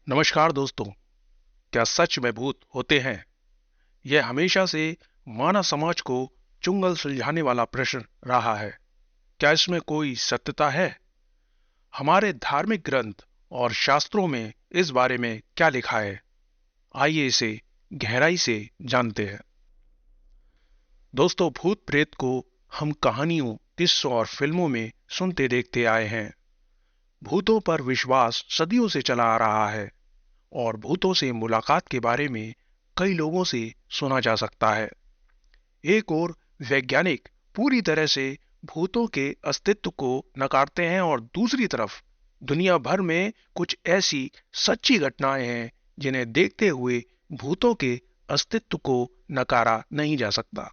नमस्कार दोस्तों। क्या सच में भूत होते हैं? यह हमेशा से मानव समाज को चुंगल सुलझाने वाला प्रश्न रहा है। क्या इसमें कोई सत्यता है? हमारे धार्मिक ग्रंथ और शास्त्रों में इस बारे में क्या लिखा है? आइए इसे गहराई से जानते हैं। दोस्तों, भूत प्रेत को हम कहानियों, किस्सों और फिल्मों में सुनते देखते आए हैं। भूतों पर विश्वास सदियों से चला आ रहा है और भूतों से मुलाकात के बारे में कई लोगों से सुना जा सकता है। एक और वैज्ञानिक पूरी तरह से भूतों के अस्तित्व को नकारते हैं और दूसरी तरफ दुनिया भर में कुछ ऐसी सच्ची घटनाएं हैं जिन्हें देखते हुए भूतों के अस्तित्व को नकारा नहीं जा सकता।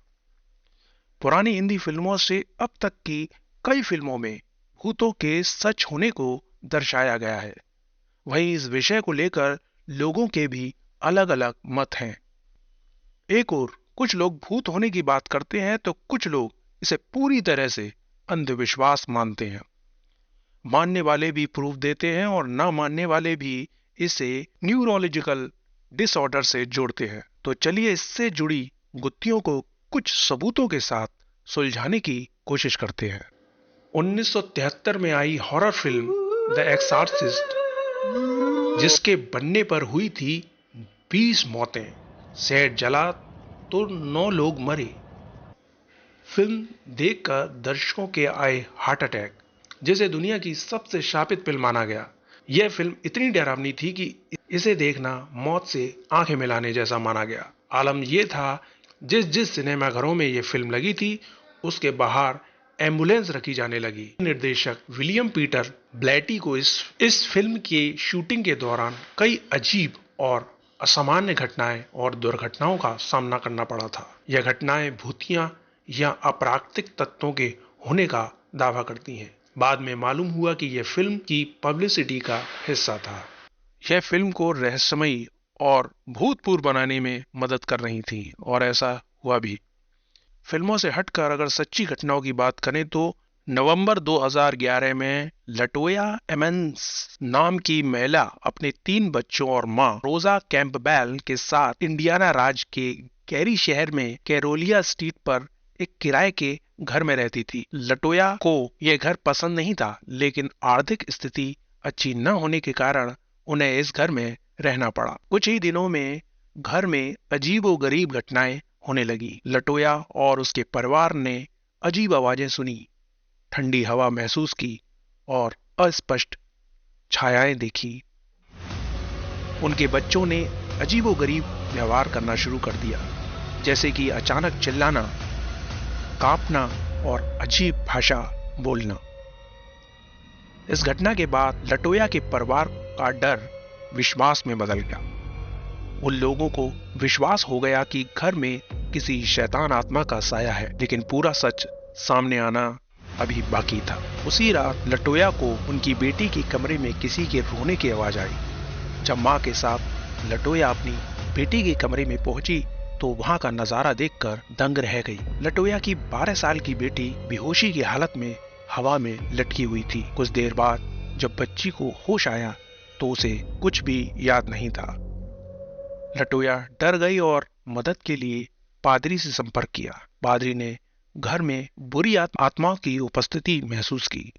पुरानी हिंदी फिल्मों से अब तक की कई फिल्मों में भूतों के सच होने को दर्शाया गया है। वहीं इस विषय को लेकर लोगों के भी अलग अलग मत हैं। एक और कुछ लोग भूत होने की बात करते हैं तो कुछ लोग इसे पूरी तरह से अंधविश्वास मानते हैं। मानने वाले भी प्रूफ देते हैं और ना मानने वाले भी इसे न्यूरोलॉजिकल डिसऑर्डर से जोड़ते हैं। तो चलिए इससे जुड़ी गुत्थियों को कुछ सबूतों के साथ सुलझाने की कोशिश करते हैं। 1973 में आई हॉरर फिल्म द एक्सॉर्सिस्ट, जिसके बनने पर हुई थी 20 मौतें, सेट जला तो 9 लोग मरे। फिल्म देखकर दर्शकों के आए हार्ट अटैक, जिसे दुनिया की सबसे शापित फिल्म माना गया। यह फिल्म इतनी डरावनी थी कि इसे देखना मौत से आंखें मिलाने जैसा माना गया। आलम यह था, जिस जिस सिनेमाघरों में यह फिल्म लगी थी उसके बाहर एम्बुलेंस रखी जाने लगी। निर्देशक विलियम पीटर ब्लैटी को इस फिल्म की शूटिंग के दौरान कई अजीब और असामान्य घटनाएं और दुर्घटनाओं का सामना करना पड़ा था। यह घटनाएं भूतिया या अपराकृतिक तत्वों के होने का दावा करती हैं। बाद में मालूम हुआ कि यह फिल्म की पब्लिसिटी का हिस्सा था। यह फिल्म को रहस्यमयी और भूतपूर्व बनाने में मदद कर रही थी और ऐसा हुआ भी। फिल्मों से हटकर अगर सच्ची घटनाओं की बात करें तो नवंबर 2011 में लटोया एमन्स नाम की महिला अपने 3 बच्चों और मां रोजा कैंपबेल के साथ इंडियाना राज्य के कैरी शहर में कैरोलिया स्ट्रीट पर एक किराए के घर में रहती थी। लटोया को यह घर पसंद नहीं था, लेकिन आर्थिक स्थिति अच्छी न होने के कारण उन्हें इस घर में रहना पड़ा। कुछ ही दिनों में घर में अजीबोगरीब घटनाएं होने लगी। लटोया और उसके परिवार ने अजीब आवाजें सुनी, ठंडी हवा महसूस की और अस्पष्ट छायाएं देखी। उनके बच्चों ने अजीबोगरीब व्यवहार करना शुरू कर दिया, जैसे कि अचानक चिल्लाना, कांपना और अजीब भाषा बोलना। इस घटना के बाद लटोया के परिवार का डर विश्वास में बदल गया। उन लोगों को विश्वास हो गया कि घर में किसी शैतान आत्मा का साया है, लेकिन पूरा सच सामने आना अभी बाकी था। उसी रात लटोया को उनकी बेटी के कमरे में किसी के रोने की आवाज आई। जब मां के साथ लटोया अपनी बेटी के कमरे में पहुंची तो वहां का नजारा देखकर दंग रह गई। लटोया की 12 साल की बेटी बेहोशी की हालत में हवा में लटकी हुई थी। कुछ देर बाद जब बच्ची को होश आया तो उसे कुछ भी याद नहीं था। लटोया डर गई और मदद के लिए पादरी से संपर्क किया। पादरी ने घर में बुरी आत्माओं की उपस्थिति महसूस की।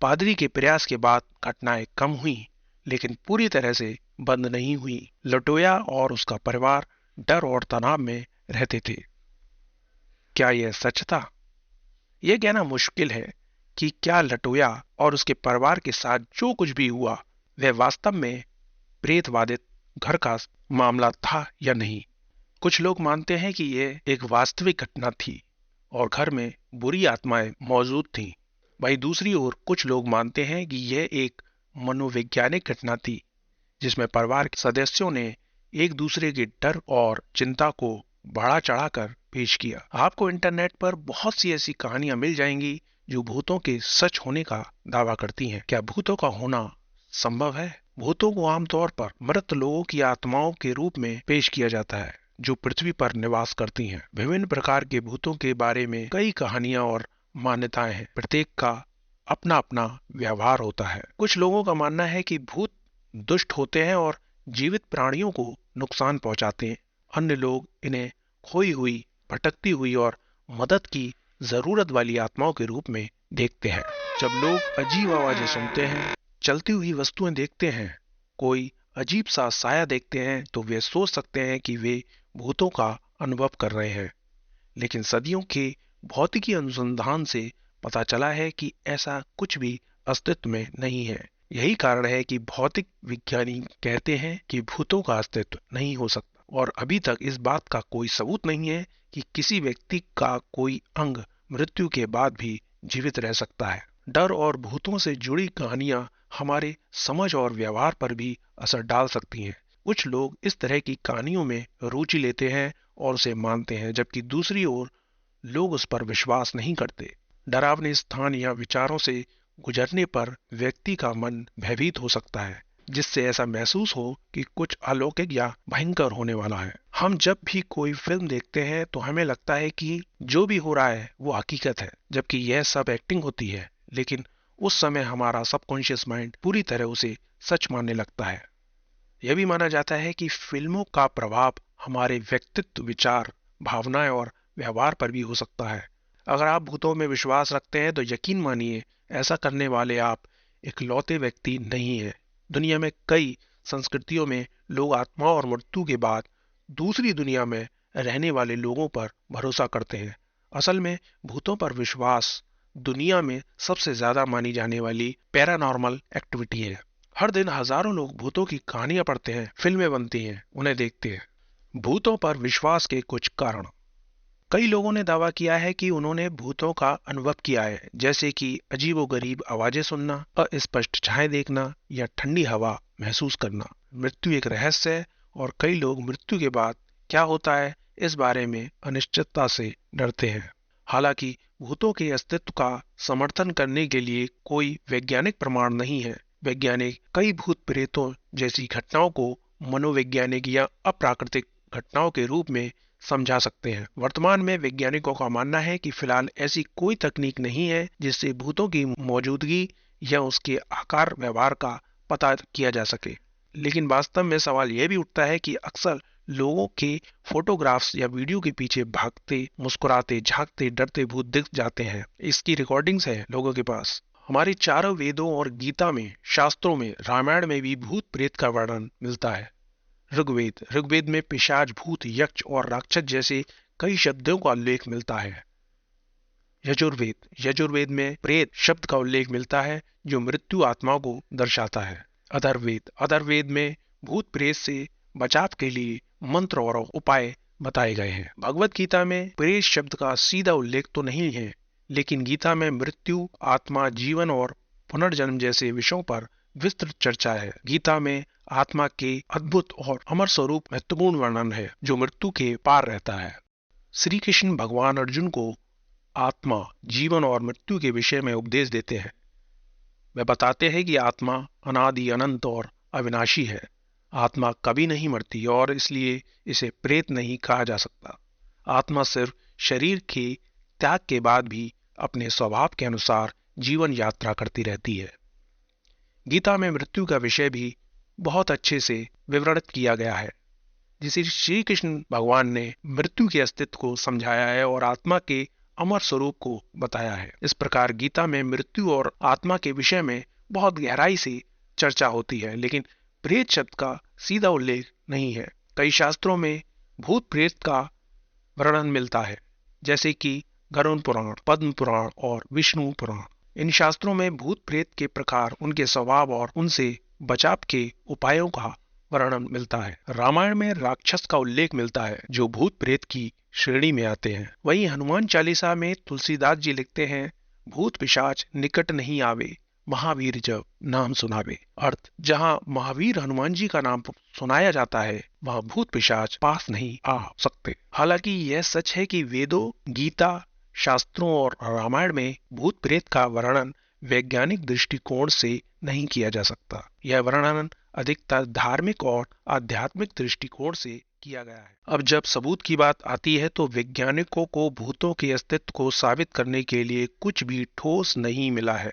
पादरी के प्रयास के बाद घटनाएं कम हुई, लेकिन पूरी तरह से बंद नहीं हुई। लटोया और उसका परिवार डर और तनाव में रहते थे। क्या यह सच था? यह कहना मुश्किल है कि क्या लटोया और उसके परिवार के साथ जो कुछ भी हुआ वह वास्तव में प्रेतवादित घर का मामला था या नहीं। कुछ लोग मानते हैं कि यह एक वास्तविक घटना थी और घर में बुरी आत्माएं मौजूद थीं। वहीं दूसरी ओर कुछ लोग मानते हैं कि यह एक मनोवैज्ञानिक घटना थी, जिसमें परिवार के सदस्यों ने एक दूसरे के डर और चिंता को बढ़ा चढ़ाकर पेश किया। आपको इंटरनेट पर बहुत सी ऐसी कहानियां मिल जाएंगी जो भूतों के सच होने का दावा करती हैं। क्या भूतों का होना संभव है? भूतों को आमतौर पर मृत लोगों की आत्माओं के रूप में पेश किया जाता है, जो पृथ्वी पर निवास करती हैं। विभिन्न प्रकार के भूतों के बारे में कई कहानियां और मान्यताएं हैं। प्रत्येक का अपना अपना व्यवहार होता है। कुछ लोगों का मानना है कि भूत दुष्ट होते हैं और जीवित प्राणियों को नुकसान पहुंचाते हैं। अन्य लोग इन्हें खोई हुई, भटकती हुई और मदद की जरूरत वाली आत्माओं के रूप में देखते हैं। जब लोग अजीब आवाजें सुनते हैं, चलती हुई वस्तुएं देखते हैं, कोई अजीब सा साया देखते हैं, तो वे सोच सकते हैं कि वे भूतों का अनुभव कर रहे हैं। लेकिन सदियों के भौतिकी अनुसंधान से पता चला है कि ऐसा कुछ भी अस्तित्व में नहीं है। यही कारण है कि भौतिक विज्ञानी कहते हैं कि भूतों का अस्तित्व नहीं हो सकता, और अभी तक इस बात का कोई सबूत नहीं है कि किसी व्यक्ति का कोई अंग मृत्यु के बाद भी जीवित रह सकता है। डर और भूतों से जुड़ी कहानियां हमारे समझ और व्यवहार पर भी असर डाल सकती हैं। कुछ लोग इस तरह की कहानियों में रुचि लेते हैं और उसे मानते हैं, जबकि दूसरी ओर लोग उस पर विश्वास नहीं करते। डरावने स्थान या विचारों से गुजरने पर व्यक्ति का मन भयभीत हो सकता है, जिससे ऐसा महसूस हो कि कुछ अलौकिक या भयंकर होने वाला है। हम जब भी कोई फिल्म देखते हैं तो हमें लगता है कि जो भी हो रहा है वो हकीकत है, जबकि यह सब एक्टिंग होती है। लेकिन उस समय हमारा सबकॉन्शियस माइंड पूरी तरह उसे सच मानने लगता है। यह भी माना जाता है कि फिल्मों का प्रभाव हमारे व्यक्तित्व, विचार, भावनाएं और व्यवहार पर भी हो सकता है। अगर आप भूतों में विश्वास रखते हैं तो यकीन मानिए, ऐसा करने वाले आप इकलौते व्यक्ति नहीं हैं। दुनिया में कई संस्कृतियों में लोग आत्मा और मृत्यु के बाद दूसरी दुनिया में रहने वाले लोगों पर भरोसा करते हैं। असल में भूतों पर विश्वास दुनिया में सबसे ज्यादा मानी जाने वाली पैरानॉर्मल एक्टिविटी है। हर दिन हजारों लोग भूतों की कहानियां पढ़ते हैं, फिल्में बनती हैं, उन्हें देखते हैं। भूतों पर विश्वास के कुछ कारण। कई लोगों ने दावा किया है कि उन्होंने भूतों का अनुभव किया है, जैसे कि अजीबोगरीब आवाजें सुनना, अस्पष्ट छाया देखना या ठंडी हवा महसूस करना। मृत्यु एक रहस्य है और कई लोग मृत्यु के बाद क्या होता है इस बारे में अनिश्चितता से डरते हैं। हालांकि भूतों के अस्तित्व का समर्थन करने के लिए कोई वैज्ञानिक प्रमाण नहीं है। वैज्ञानिक कई भूत प्रेतों जैसी घटनाओं को मनोवैज्ञानिक या अप्राकृतिक घटनाओं के रूप में समझा सकते हैं। वर्तमान में वैज्ञानिकों का मानना है कि फिलहाल ऐसी कोई तकनीक नहीं है जिससे भूतों की मौजूदगी या उसके आकार व्यवहार का पता किया जा सके। लेकिन वास्तव में सवाल यह भी उठता है कि अक्सर लोगों के फोटोग्राफ्स या वीडियो के पीछे भागते, मुस्कुराते, झांकते, डरते भूत दिख जाते हैं। इसकी रिकॉर्डिंग्स है लोगों के पास। हमारे चारों वेदों और गीता में, शास्त्रों में, रामायण में भी भूत प्रेत का वर्णन मिलता है। ऋग्वेद में पिशाच, भूत, यक्ष और राक्षस जैसे कई शब्दों का उल्लेख मिलता है। यजुर्वेद में प्रेत शब्द का उल्लेख मिलता है, जो मृत्यु आत्माओं को दर्शाता है। अथर्ववेद में भूत प्रेत से बचाव के लिए मंत्र और उपाय बताए गए हैं। भगवत गीता में प्रेत शब्द का सीधा उल्लेख तो नहीं है, लेकिन गीता में मृत्यु, आत्मा, जीवन और पुनर्जन्म जैसे विषयों पर विस्तृत चर्चा है। गीता में आत्मा के अद्भुत और अमर स्वरूप महत्वपूर्ण वर्णन है, जो मृत्यु के पार रहता है। श्री कृष्ण भगवान अर्जुन को आत्मा, जीवन और मृत्यु के विषय में उपदेश देते हैं। वे बताते हैं कि आत्मा अनादि, अनंत और अविनाशी है। आत्मा कभी नहीं मरती और इसलिए इसे प्रेत नहीं कहा जा सकता। आत्मा सिर्फ शरीर के त्याग के बाद भी अपने स्वभाव के अनुसार जीवन यात्रा करती रहती है। गीता में मृत्यु का विषय भी बहुत अच्छे से विवरणित किया गया है, जिसे श्री कृष्ण भगवान ने मृत्यु के अस्तित्व को समझाया है और आत्मा के अमर स्वरूप को बताया है। इस प्रकार गीता में मृत्यु और आत्मा के विषय में बहुत गहराई से चर्चा होती है, लेकिन प्रेत शब्द का सीधा उल्लेख नहीं है। कई शास्त्रों में भूत प्रेत का वर्णन मिलता है, जैसे कि गरुड़ पुराण, पद्म पुराण और विष्णु पुराण। इन शास्त्रों में भूत प्रेत के प्रकार, उनके स्वभाव और उनसे बचाव के उपायों का वर्णन मिलता है। रामायण में राक्षस का उल्लेख मिलता है, जो भूत प्रेत की श्रेणी में आते हैं। वहीं हनुमान चालीसा में तुलसीदास जी लिखते हैं, भूत पिशाच निकट नहीं आवे, महावीर जब नाम सुनावे। अर्थ, जहाँ महावीर हनुमान जी का नाम सुनाया जाता है, वहाँ भूत पिशाच पास नहीं आ सकते। हालांकि यह सच है कि वेदों, गीता, शास्त्रों और रामायण में भूत प्रेत का वर्णन वैज्ञानिक दृष्टिकोण से नहीं किया जा सकता। यह वर्णन अधिकतर धार्मिक और आध्यात्मिक दृष्टिकोण से किया गया है। अब जब सबूत की बात आती है तो वैज्ञानिकों को भूतों के अस्तित्व को साबित करने के लिए कुछ भी ठोस नहीं मिला है।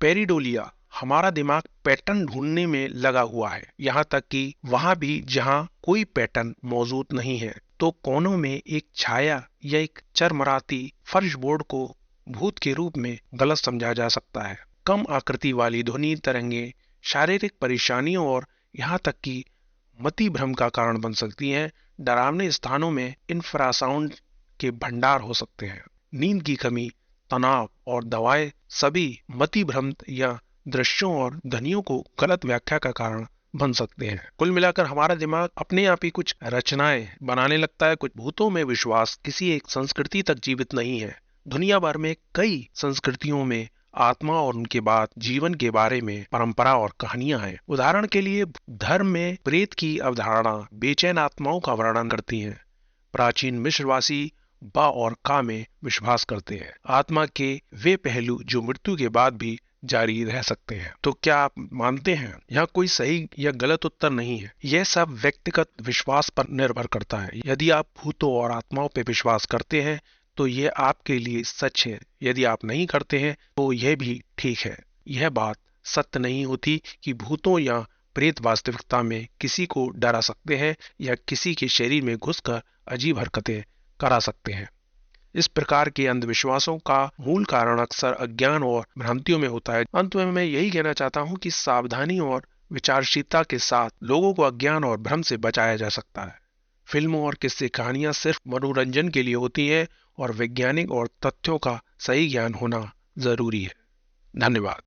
पेरिडोलिया हमारा दिमाग पैटर्न ढूंढने में लगा हुआ है, यहाँ तक कि वहां भी जहां कोई पैटर्न मौजूद नहीं है। तो कोनों में एक छाया या एक चरमराती फर्श बोर्ड को भूत के रूप में गलत समझा जा सकता है। कम आकृति वाली ध्वनि तरंगे शारीरिक परेशानियों और यहाँ तक कि मति भ्रम का कारण बन सकती हैं। डरावने स्थानों में इंफ्रासाउंड के भंडार हो सकते हैं। नींद की कमी, तनाव और दवाएं सभी मति भ्रम या दृश्यों और ध्वनियों को गलत व्याख्या का कारण बन सकते हैं। कुल मिलाकर हमारा दिमाग अपने आप ही कुछ रचनाएं बनाने लगता है। कुछ भूतों में विश्वास किसी एक संस्कृति तक जीवित नहीं है। दुनिया भर में कई संस्कृतियों में आत्मा और उनके बाद जीवन के बारे में परंपरा और कहानियां हैं। उदाहरण के लिए धर्म में प्रेत की अवधारणा बेचैन आत्माओं का वर्णन करती है। प्राचीन मिस्रवासी बा और का में विश्वास करते हैं, आत्मा के वे पहलू जो मृत्यु के बाद भी जारी रह सकते हैं। तो क्या आप मानते हैं? यहाँ कोई सही या गलत उत्तर नहीं है, यह सब व्यक्तिगत विश्वास पर निर्भर करता है। यदि आप भूतों और आत्माओं पर विश्वास करते हैं तो यह आपके लिए सच है। यदि आप नहीं करते हैं तो यह भी ठीक है। यह बात सत्य नहीं होती कि भूतों या प्रेत वास्तविकता में किसी को डरा सकते हैं या किसी के शरीर में घुसकर अजीब हरकतें करा सकते हैं। इस प्रकार के अंधविश्वासों का मूल कारण अक्सर अज्ञान और भ्रांतियों में होता है। अंत में मैं यही कहना चाहता हूँ कि सावधानी और विचारशीलता के साथ लोगों को अज्ञान और भ्रम से बचाया जा सकता है। फिल्मों और किस्से कहानियां सिर्फ मनोरंजन के लिए होती हैं और वैज्ञानिक और तथ्यों का सही ज्ञान होना जरूरी है। धन्यवाद।